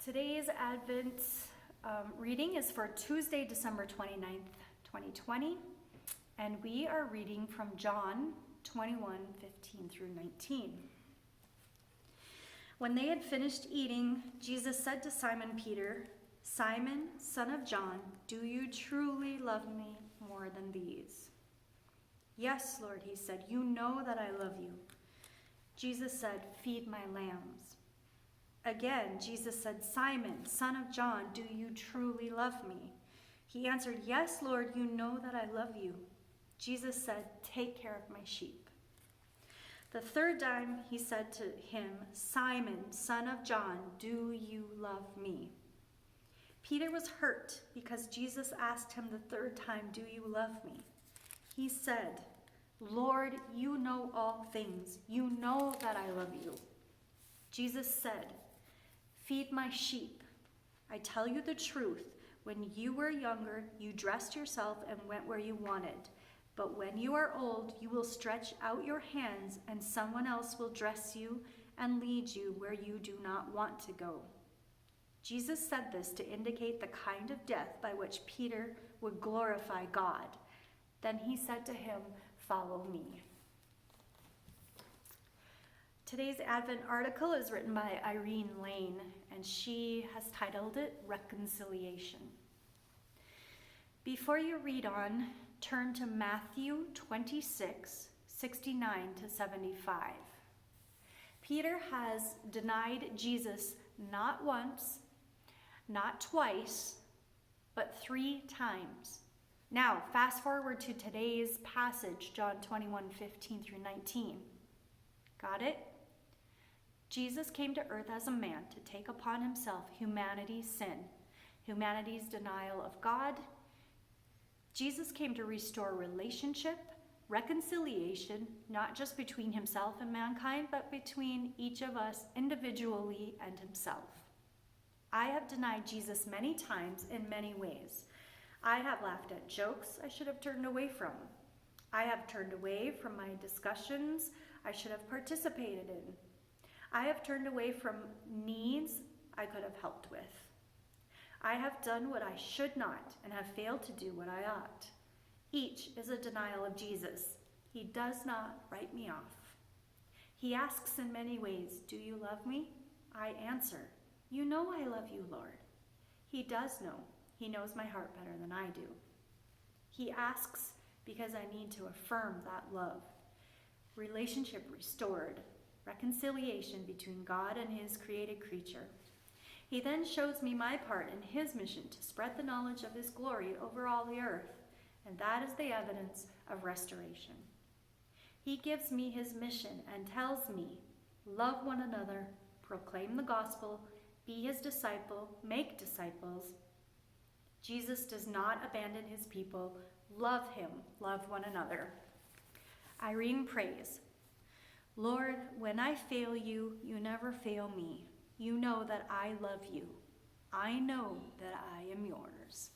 Today's Advent reading is for Tuesday, December 29th, 2020, and we are reading from John 21:15 through 19. When they had finished eating, Jesus said to Simon Peter, "Simon, son of John, do you truly love me more than these?" "Yes, Lord," he said, "you know that I love you." Jesus said, "Feed my lambs." Again, Jesus said, "Simon, son of John, do you truly love me?" He answered, "Yes, Lord, you know that I love you." Jesus said, "Take care of my sheep." The third time he said to him, "Simon, son of John, do you love me?" Peter was hurt because Jesus asked him the third time, "Do you love me?" He said, "Lord, you know all things. You know that I love you." Jesus said, "Feed my sheep. I tell you the truth. When you were younger, you dressed yourself and went where you wanted. But when you are old, you will stretch out your hands, and someone else will dress you and lead you where you do not want to go." Jesus said this to indicate the kind of death by which Peter would glorify God. Then he said to him, "Follow me." Today's Advent article is written by Irene, Laine, and she has titled it Reconciliation. Before you read on, turn to Matthew 26, 69 to 75. Peter has denied Jesus not once, not twice, but 3 times. Now, fast forward to today's passage, John 21:15 through 19. Got it? Jesus came to earth as a man to take upon himself humanity's sin, humanity's denial of God. Jesus came to restore relationship, reconciliation, not just between himself and mankind, but between each of us individually and himself. I have denied Jesus many times in many ways. I have laughed at jokes I should have turned away from. I have turned away from my discussions I should have participated in. I have turned away from needs I could have helped with. I have done what I should not and have failed to do what I ought. Each is a denial of Jesus. He does not write me off. He asks in many ways, "Do you love me?" I answer, "You know I love you, Lord." He does know. He knows my heart better than I do. He asks because I need to affirm that love. Relationship restored. Reconciliation between God and his created creature. He then shows me my part in his mission to spread the knowledge of his glory over all the earth, and that is the evidence of restoration. He gives me his mission and tells me, love one another, proclaim the gospel, be his disciple, make disciples. Jesus does not abandon his people. Love him, love one another. Irene prays, "Lord, when I fail you, you never fail me. You know that I love you. I know that I am yours."